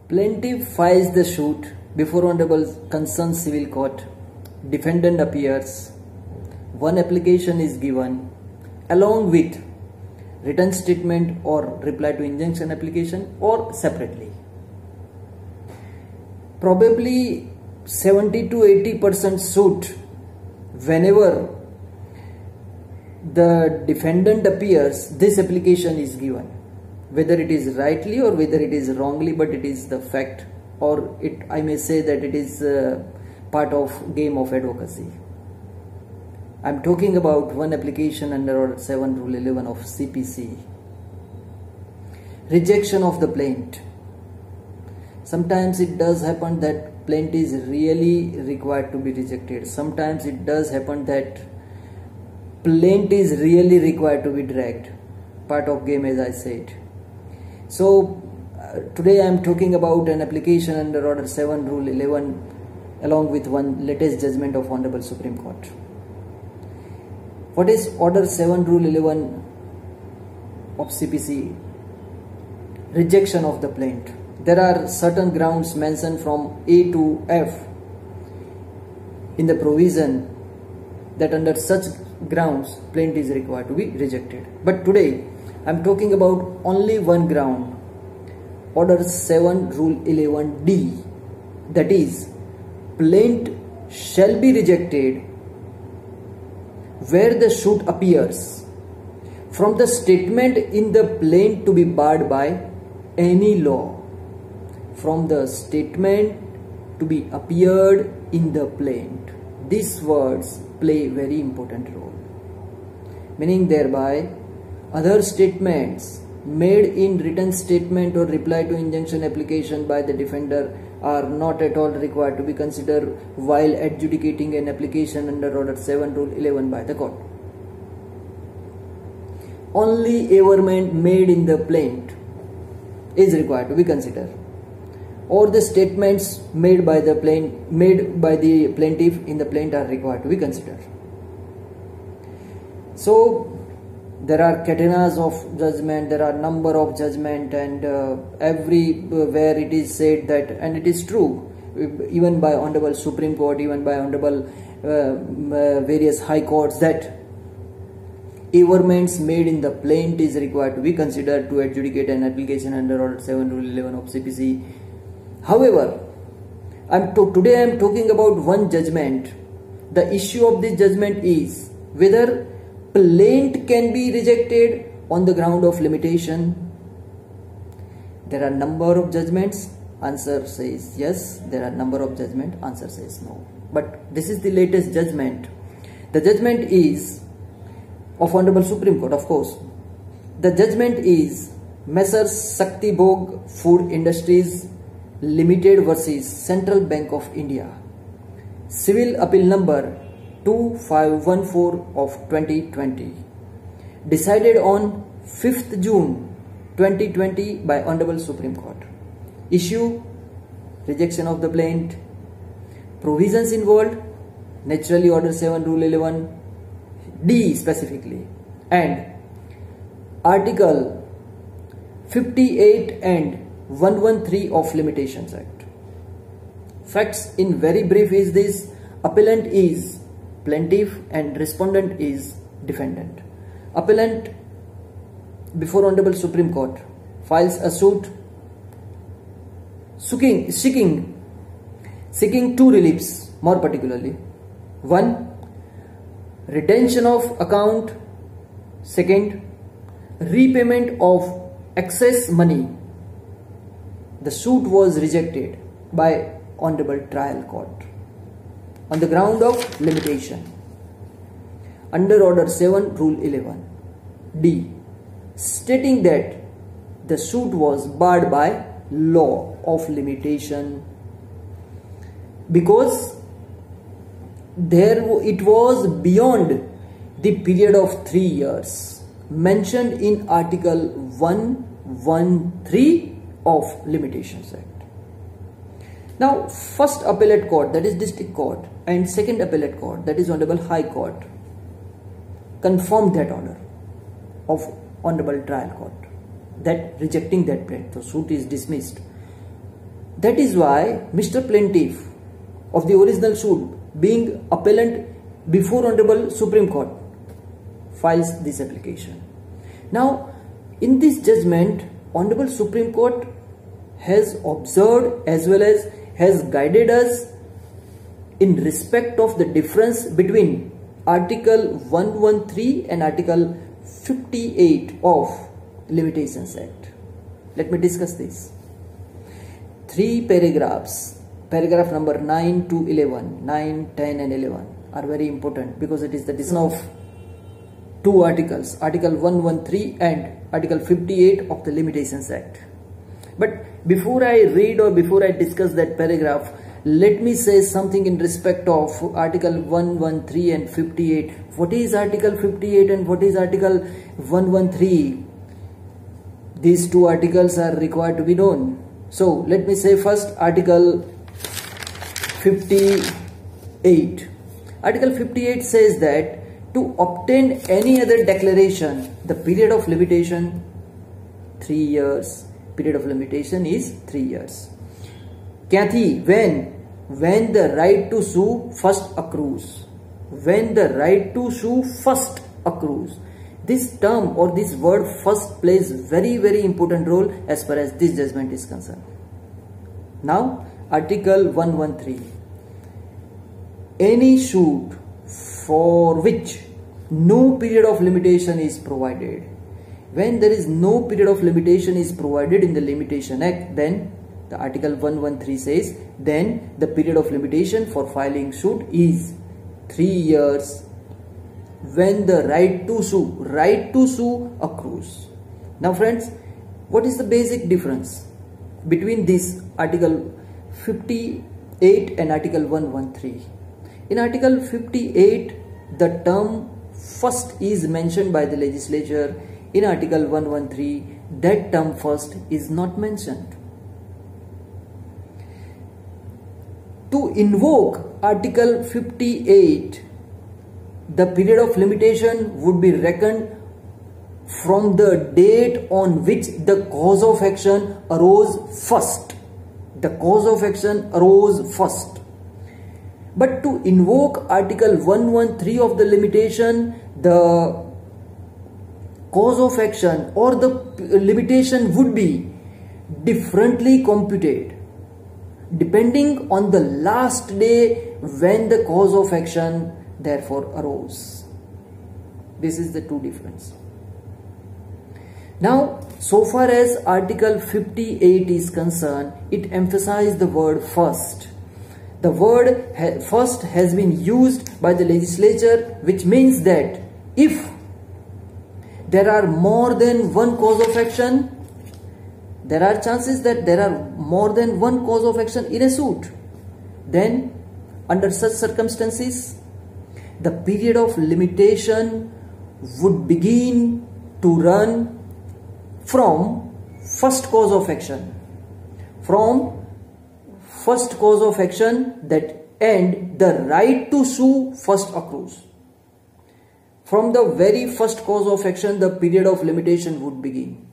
Plaintiff files the suit before Honorable concerned civil court. Defendant appears. One application is given along with written statement or reply to injunction application or separately. Probably 70 to 80% suit, whenever the defendant appears, this application is given. Whether it is rightly or whether it is wrongly, but it is the fact, or I may say that it is part of game of advocacy. I am talking about one application under Order 7 Rule 11 of CPC. Rejection of the plaint. Sometimes it does happen that plaint is really required to be rejected. Sometimes it does happen that plaint is really required to be dragged. Part of game, as I said. So today I am talking about an application under Order 7 Rule 11 along with one latest judgment of Honorable Supreme Court. What is Order 7 Rule 11 of CPC? Rejection of the plaint. There are certain grounds mentioned from A to F in the provision that under such grounds plaint is required to be rejected. But today I am talking about only one ground, Order 7 Rule 11D, that is, plaint shall be rejected where the suit appears from the statement in the plaint to be barred by any law. From the statement to be appeared in the plaint. These words play very important role. Meaning thereby, other statements made in written statement or reply to injunction application by the defender are not at all required to be considered while adjudicating an application under Order 7 Rule 11 by the court. Only averment made in the plaint is required to be considered, or the statements made by the plaintiff in the plaint are required to be considered. So there are catenas of judgment, there are number of judgment, and everywhere it is said that, and it is true, even by Honorable Supreme Court, even by Honorable various high courts, that averments made in the plaint is required to be considered to adjudicate an application under Order 7 Rule 11 of CPC. However, today I am talking about one judgment. The issue of this judgment is whether plaint can be rejected on the ground of limitation. There are number of judgments. Answer says yes. There are number of judgment. Answer says no. But this is the latest judgment. The judgment is of Honorable Supreme Court, of course. The judgment is Messrs Shakti Bhog Food Industries Limited versus Central Bank of India. Civil Appeal Number 2514 of 2020. Decided on 5th June 2020 by Honorable Supreme Court. Issue: rejection of the plaint. Provisions involved: naturally Order 7 Rule 11 D specifically, and Article 58 and 113 of Limitations Act. Facts in very brief is this: appellant is plaintiff and respondent is defendant. Appellant before Honorable Supreme Court files a suit seeking two reliefs, more particularly. One, retention of account. Second, repayment of excess money. The suit was rejected by Honorable Trial Court on the ground of limitation under Order 7 Rule 11 D, stating that the suit was barred by law of limitation because it was beyond the period of 3 years mentioned in Article 113 of Limitations Act. Now, first appellate court, that is district court, and second appellate court, that is Honorable High Court, confirmed that order of Honorable Trial Court, that rejecting that plaint, the suit is dismissed. That is why Mr. Plaintiff of the original suit, being appellant before Honorable Supreme Court, files this application. Now, in this judgment, Honorable Supreme Court has observed as well as has guided us in respect of the difference between Article 113 and Article 58 of Limitations Act. Let me discuss this. 3 paragraphs, paragraph number 9 to 11, 9, 10 and 11 are very important because it is the decision of 2 articles, Article 113 and Article 58 of the Limitations Act. But before I read or before I discuss that paragraph, let me say something in respect of Article 113 and 58. What is Article 58 and what is Article 113? These 2 articles are required to be known. So let me say first Article 58. Article 58 says that to obtain any other declaration, the period of limitation 3 years. Period of limitation is 3 years. Kathy, when the right to sue first accrues. When the right to sue first accrues. This term or this word first plays very important role as far as this judgment is concerned. Now, Article 113. Any suit for which no period of limitation is provided. When there is no period of limitation is provided in the Limitation Act, then the Article 113 says, then the period of limitation for filing suit is 3 years when the right to sue accrues. Now friends, what is the basic difference between this Article 58 and Article 113? In Article 58, the term first is mentioned by the legislature. In Article 113, that term first is not mentioned. To invoke Article 58, the period of limitation would be reckoned from the date on which the cause of action arose first. The cause of action arose first. But to invoke Article 113 of the limitation, the cause of action or the limitation would be differently computed depending on the last day when the cause of action therefore arose. This is the 2 difference. Now, so far as Article 58 is concerned, it emphasizes the word first. The word first has been used by the legislature, which means that if there are more than one cause of action, there are chances that there are more than one cause of action in a suit. Then, under such circumstances, the period of limitation would begin to run from first cause of action. From first cause of action that end the right to sue first accrues. From the very first cause of action, the period of limitation would begin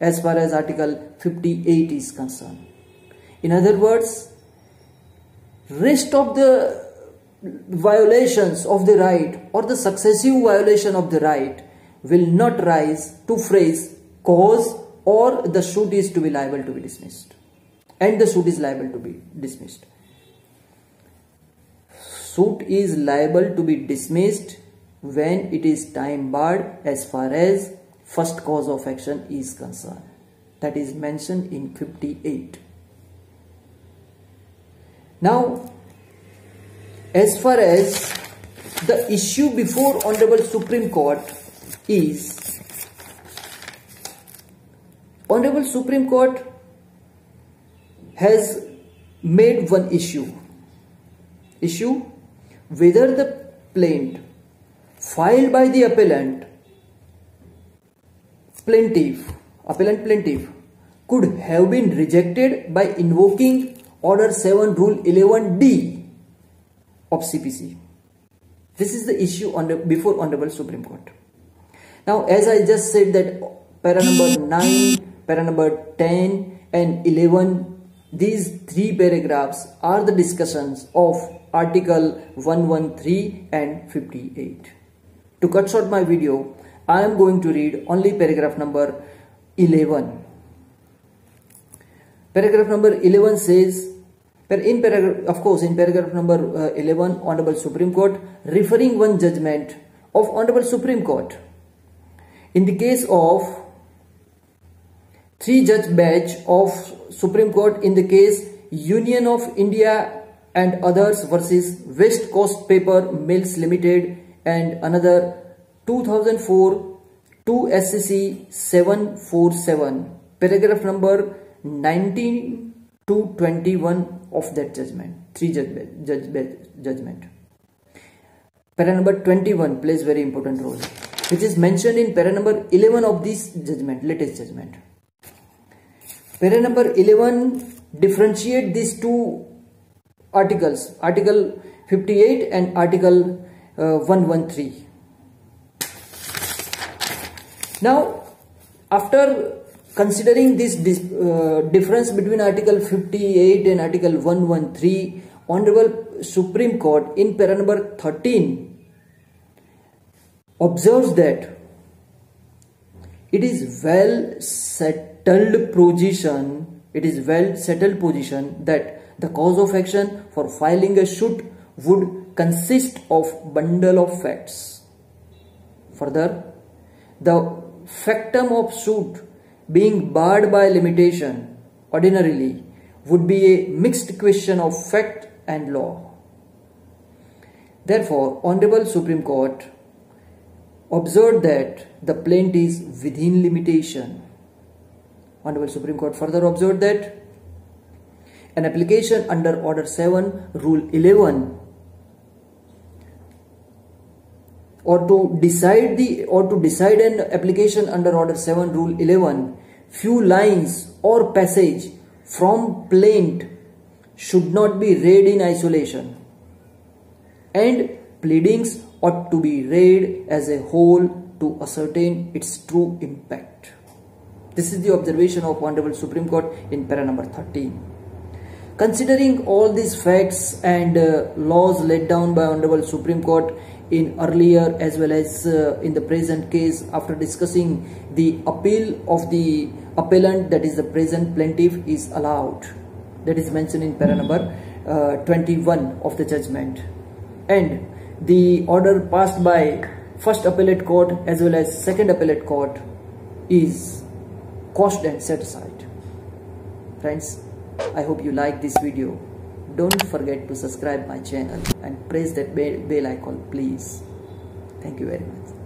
as far as Article 58 is concerned. In other words, rest of the violations of the right or the successive violation of the right will not rise to phrase cause or the suit is to be liable to be dismissed. And the suit is liable to be dismissed. Suit is liable to be dismissed when it is time barred as far as first cause of action is concerned. That is mentioned in 58. Now, as far as the issue before Honorable Supreme Court is, Honorable Supreme Court has made one issue whether the plaint filed by the appellant plaintiff could have been rejected by invoking Order 7 Rule 11D of CPC. This is the issue before Honorable Supreme Court. Now, as I just said that para number 9, para number 10 and 11 these three paragraphs are the discussions of Article 113 and 58. To cut short my video, I am going to read only paragraph number 11. Paragraph number 11 says, in paragraph number 11, Honorable Supreme Court referring one judgment of Honorable Supreme Court in the case of 3-judge bench of Supreme Court in the case Union of India and others versus West Coast Paper Mills Limited and another 2004 2 SCC 747, paragraph number 19 to 21 of that judgment, 3-judge judgment. Para number 21 plays very important role, which is mentioned in para number 11 of this judgment, latest judgment. Para number 11 differentiate these two articles, Article 58 and Article 113. Now, after considering this difference between Article 58 and Article 113, Honorable Supreme Court in para number 13 observes that it is well settled position that the cause of action for filing a suit would consist of bundle of facts. Further, the factum of suit being barred by limitation ordinarily would be a mixed question of fact and law. Therefore, Honorable Supreme Court observed that the plaintiff is within limitation. Honorable Supreme Court further observed that an application under Order 7, Rule 11 or to decide an application under Order 7 Rule 11, few lines or passage from plaint should not be read in isolation, and pleadings ought to be read as a whole to ascertain its true impact. This is the observation of Honorable Supreme Court in para number 13. Considering all these facts and laws laid down by Honorable Supreme Court in earlier as well as in the present case, after discussing the appeal of the appellant, that is the present plaintiff, is allowed, that is mentioned in para number 21 of the judgment, and the order passed by first appellate court as well as second appellate court is quashed and set aside. Friends, I hope you like this video. Don't forget to subscribe my channel and press that bell icon, please. Thank you very much.